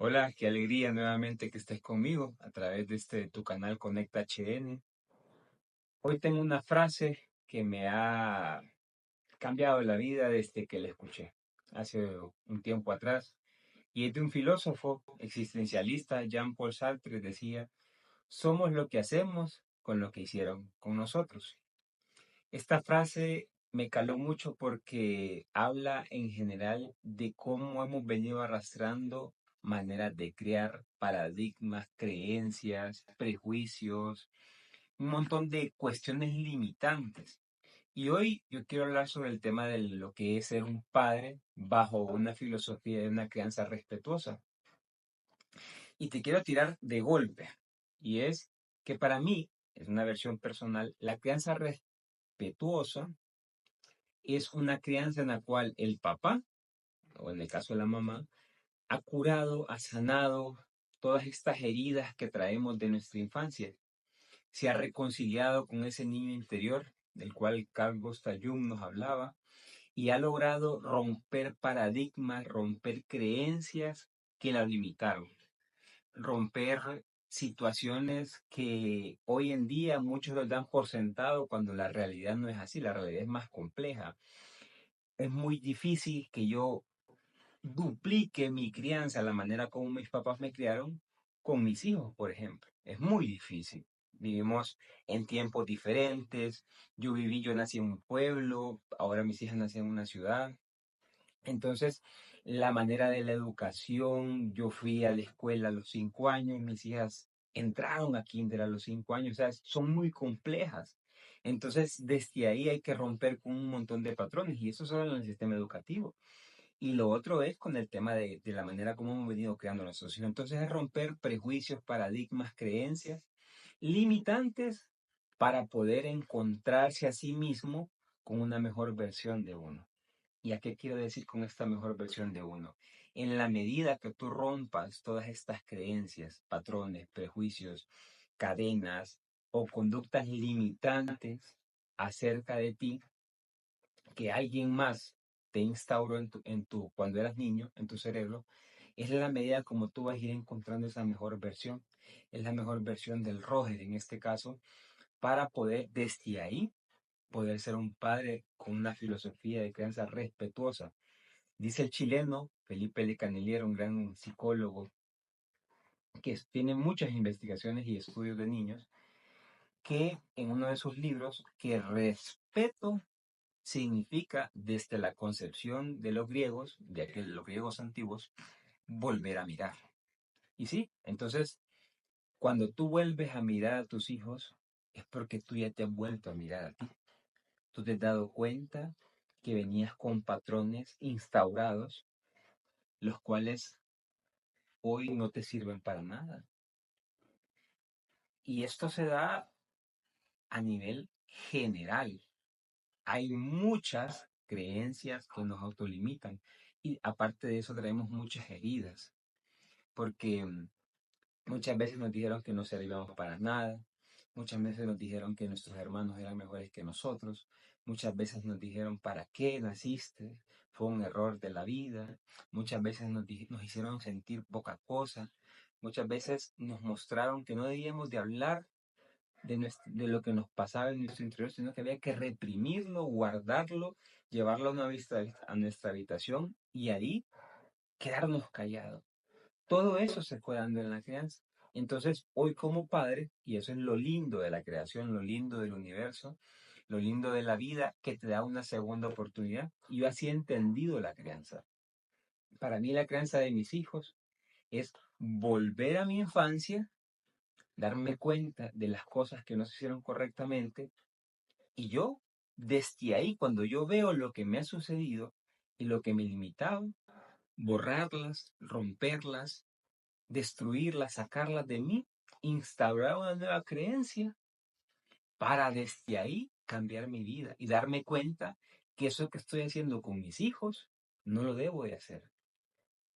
Hola, qué alegría nuevamente que estés conmigo a través de tu canal Conecta HN. Hoy tengo una frase que me ha cambiado la vida desde que la escuché hace un tiempo atrás. Y es de un filósofo existencialista, Jean-Paul Sartre, decía, somos lo que hacemos con lo que hicieron con nosotros. Esta frase me caló mucho porque habla en general de cómo hemos venido arrastrando maneras de crear paradigmas, creencias, prejuicios, un montón de cuestiones limitantes. Y hoy yo quiero hablar sobre el tema de lo que es ser un padre bajo una filosofía de una crianza respetuosa. Y te quiero tirar de golpe. Y es que para mí, es una versión personal, la crianza respetuosa es una crianza en la cual el papá, o en el caso de la mamá, ha curado, ha sanado todas estas heridas que traemos de nuestra infancia. Se ha reconciliado con ese niño interior del cual Carl Gustav Jung nos hablaba y ha logrado romper paradigmas, romper creencias que la limitaron, romper situaciones que hoy en día muchos los dan por sentado cuando la realidad no es así, la realidad es más compleja. Es muy difícil que yo duplique mi crianza, la manera como mis papás me criaron, con mis hijos, por ejemplo. Es muy difícil. Vivimos en tiempos diferentes. Yo nací en un pueblo, ahora mis hijas nacen en una ciudad. Entonces, la manera de la educación, yo fui a la escuela a los 5 años, mis hijas entraron a kinder a los 5 años, o sea, son muy complejas. Entonces, desde ahí hay que romper con un montón de patrones y eso solo en el sistema educativo. Y lo otro es con el tema de la manera como hemos venido creando a nuestros hijos. Entonces es romper prejuicios, paradigmas, creencias limitantes para poder encontrarse a sí mismo con una mejor versión de uno. ¿Y a qué quiero decir con esta mejor versión de uno? En la medida que tú rompas todas estas creencias, patrones, prejuicios, cadenas o conductas limitantes acerca de ti, que alguien más te instauró cuando eras niño, en tu cerebro, es la medida como tú vas a ir encontrando esa mejor versión. Es la mejor versión del Roger en este caso, para poder desde ahí poder ser un padre con una filosofía de crianza respetuosa. Dice el chileno Felipe de Caneliero, un gran psicólogo que tiene muchas investigaciones y estudios de niños, que en uno de sus libros, que respeto significa desde la concepción de los griegos, los griegos antiguos, volver a mirar. Y sí, entonces, cuando tú vuelves a mirar a tus hijos, es porque tú ya te has vuelto a mirar a ti. Tú te has dado cuenta que venías con patrones instaurados, los cuales hoy no te sirven para nada. Y esto se da a nivel general. Hay muchas creencias que nos autolimitan y aparte de eso traemos muchas heridas, porque muchas veces nos dijeron que no servíamos para nada, muchas veces nos dijeron que nuestros hermanos eran mejores que nosotros, muchas veces nos dijeron para qué naciste, fue un error de la vida, muchas veces nos hicieron sentir poca cosa, muchas veces nos mostraron que no debíamos de hablar de lo que nos pasaba en nuestro interior, sino que había que reprimirlo, guardarlo, llevarlo a nuestra habitación y ahí quedarnos callados. Todo eso se fue dando en la crianza. Entonces, hoy como padre, y eso es lo lindo de la creación, lo lindo del universo, lo lindo de la vida, que te da una segunda oportunidad. Y yo así he entendido la crianza. Para mí la crianza de mis hijos es volver a mi infancia, darme cuenta de las cosas que no se hicieron correctamente. Y yo, desde ahí, cuando yo veo lo que me ha sucedido y lo que me limitaba, borrarlas, romperlas, destruirlas, sacarlas de mí, instaurar una nueva creencia para desde ahí cambiar mi vida y darme cuenta que eso que estoy haciendo con mis hijos no lo debo de hacer,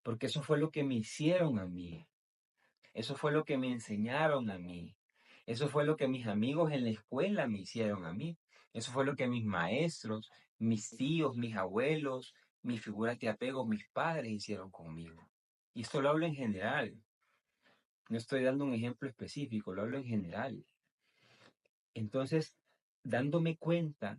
porque eso fue lo que me hicieron a mí, eso fue lo que me enseñaron a mí, eso fue lo que mis amigos en la escuela me hicieron a mí, eso fue lo que mis maestros, mis tíos, mis abuelos, mis figuras de apego, mis padres hicieron conmigo. Y esto lo hablo en general, no estoy dando un ejemplo específico, lo hablo en general. Entonces, dándome cuenta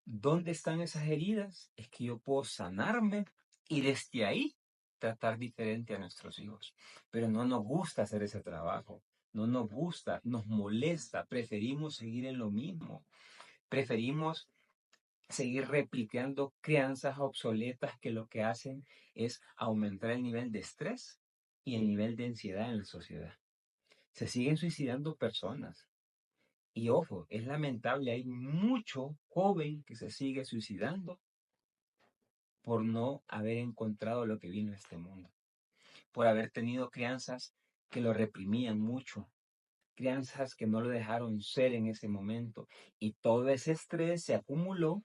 dónde están esas heridas, es que yo puedo sanarme y desde ahí tratar diferente a nuestros hijos. Pero no nos gusta hacer ese trabajo, no nos gusta, nos molesta, preferimos seguir en lo mismo, preferimos seguir replicando crianzas obsoletas que lo que hacen es aumentar el nivel de estrés y el nivel de ansiedad en la sociedad. Se siguen suicidando personas. Y ojo, es lamentable, hay mucho joven que se sigue suicidando por no haber encontrado lo que vino a este mundo, por haber tenido crianzas que lo reprimían mucho, crianzas que no lo dejaron ser en ese momento. Y todo ese estrés se acumuló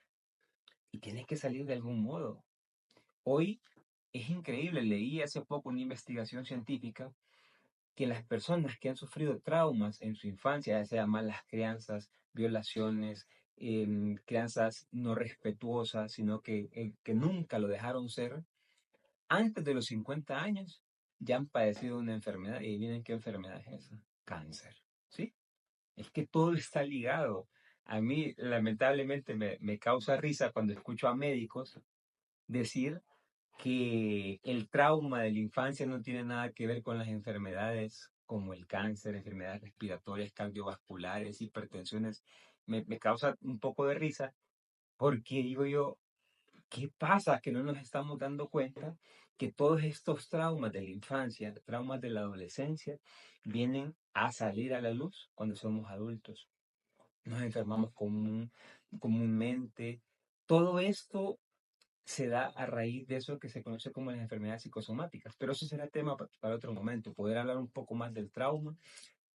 y tiene que salir de algún modo. Hoy es increíble, leí hace poco una investigación científica que las personas que han sufrido traumas en su infancia, ya sea malas crianzas, violaciones, crianzas no respetuosas, sino que nunca lo dejaron ser, antes de los 50 años ya han padecido una enfermedad. Y miren qué enfermedad es esa, cáncer. ¿Sí? Es que todo está ligado. A mí, lamentablemente, me causa risa cuando escucho a médicos decir que el trauma de la infancia no tiene nada que ver con las enfermedades como el cáncer, enfermedades respiratorias, cardiovasculares, hipertensiones. Me causa un poco de risa porque digo yo, ¿qué pasa? Que no nos estamos dando cuenta que todos estos traumas de la infancia, traumas de la adolescencia, vienen a salir a la luz cuando somos adultos. Nos enfermamos comúnmente. Todo esto se da a raíz de eso que se conoce como las enfermedades psicosomáticas. Pero eso será tema para otro momento, poder hablar un poco más del trauma,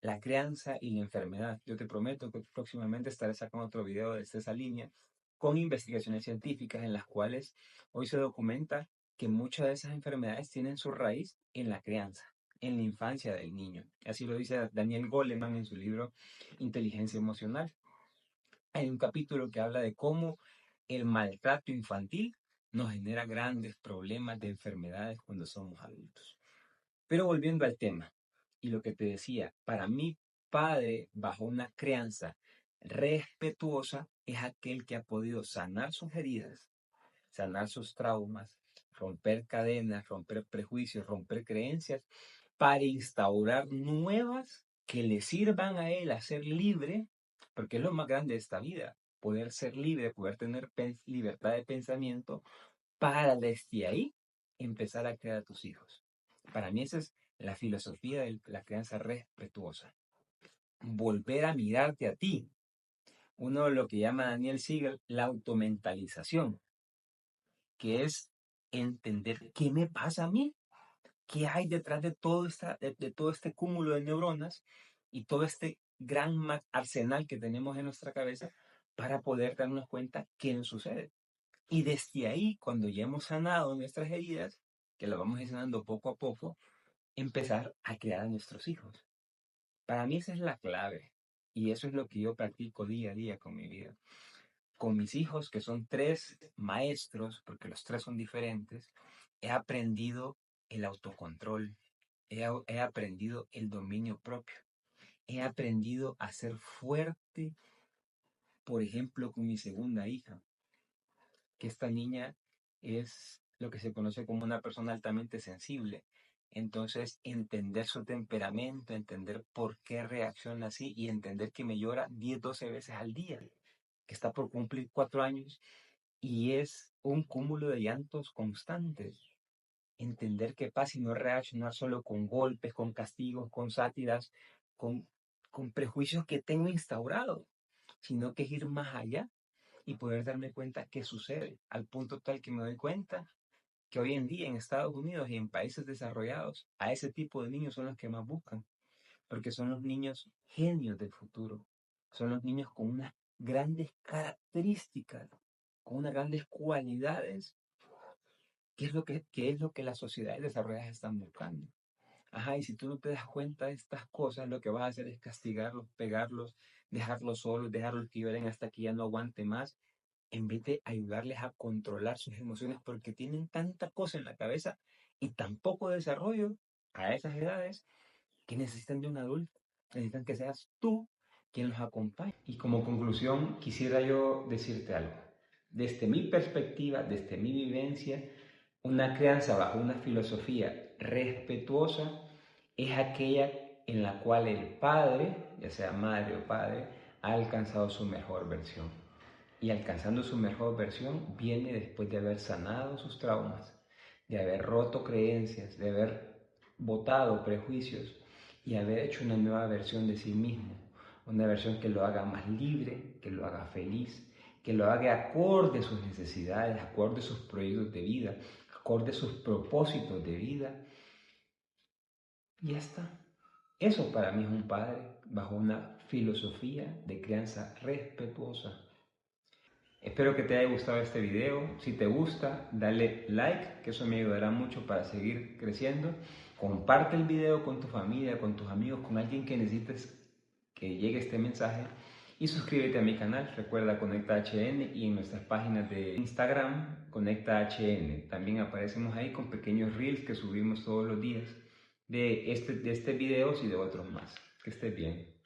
la crianza y la enfermedad. Yo te prometo que próximamente estaré sacando otro video desde esa línea con investigaciones científicas en las cuales hoy se documenta que muchas de esas enfermedades tienen su raíz en la crianza, en la infancia del niño. Así lo dice Daniel Goleman en su libro Inteligencia Emocional. Hay un capítulo que habla de cómo el maltrato infantil nos genera grandes problemas de enfermedades cuando somos adultos. Pero volviendo al tema, y lo que te decía, para mí, padre bajo una crianza respetuosa es aquel que ha podido sanar sus heridas, sanar sus traumas, romper cadenas, romper prejuicios, romper creencias, para instaurar nuevas que le sirvan a él a ser libre, porque es lo más grande de esta vida, poder ser libre, poder tener libertad de pensamiento, para desde ahí empezar a crear a tus hijos. Para mí esa es la filosofía de la crianza respetuosa. Volver a mirarte a ti. Uno de lo que llama Daniel Siegel la automentalización, que es entender qué me pasa a mí, qué hay detrás de de todo este cúmulo de neuronas y todo este gran arsenal que tenemos en nuestra cabeza para poder darnos cuenta qué nos sucede. Y desde ahí, cuando ya hemos sanado nuestras heridas, que lo vamos sanando poco a poco, empezar a crear a nuestros hijos. Para mí esa es la clave. Y eso es lo que yo practico día a día con mi vida. Con mis hijos, que son tres maestros, porque los tres son diferentes, he aprendido el autocontrol, he aprendido el dominio propio, he aprendido a ser fuerte, por ejemplo, con mi segunda hija, que esta niña es lo que se conoce como una persona altamente sensible. Entonces, entender su temperamento, entender por qué reacciona así y entender que me llora 10 12 veces al día, que está por cumplir 4 años y es un cúmulo de llantos constantes. Entender qué pasa y no reaccionar solo con golpes, con castigos, con sátiras, con, con prejuicios que tengo instaurados, sino que es ir más allá y poder darme cuenta qué sucede, al punto tal que me doy cuenta que hoy en día en Estados Unidos y en países desarrollados, a ese tipo de niños son los que más buscan, porque son los niños genios del futuro, son los niños con unas grandes características, con unas grandes cualidades, qué es lo que las sociedades desarrolladas están buscando. Ajá, y si tú no te das cuenta de estas cosas, lo que vas a hacer es castigarlos, pegarlos, dejarlos solos, dejarlos que lloren hasta que ya no aguante más, en vez de ayudarles a controlar sus emociones porque tienen tanta cosa en la cabeza y tan poco desarrollo a esas edades que necesitan de un adulto, necesitan que seas tú quien los acompañe. Y como conclusión, quisiera yo decirte algo. Desde mi perspectiva, desde mi vivencia, una crianza bajo una filosofía respetuosa es aquella en la cual el padre, ya sea madre o padre, ha alcanzado su mejor versión. Y alcanzando su mejor versión viene después de haber sanado sus traumas, de haber roto creencias, de haber botado prejuicios y haber hecho una nueva versión de sí mismo, una versión que lo haga más libre, que lo haga feliz, que lo haga acorde a sus necesidades, acorde a sus proyectos de vida, acorde a sus propósitos de vida. Y ya está. Eso para mí es un padre bajo una filosofía de crianza respetuosa. Espero que te haya gustado este video. Si te gusta, dale like, que eso me ayudará mucho para seguir creciendo. Comparte el video con tu familia, con tus amigos, con alguien que necesites que llegue este mensaje. Y suscríbete a mi canal, recuerda Conecta HN, y en nuestras páginas de Instagram, Conecta HN. También aparecemos ahí con pequeños reels que subimos todos los días de este videos y de otros más. Que estés bien.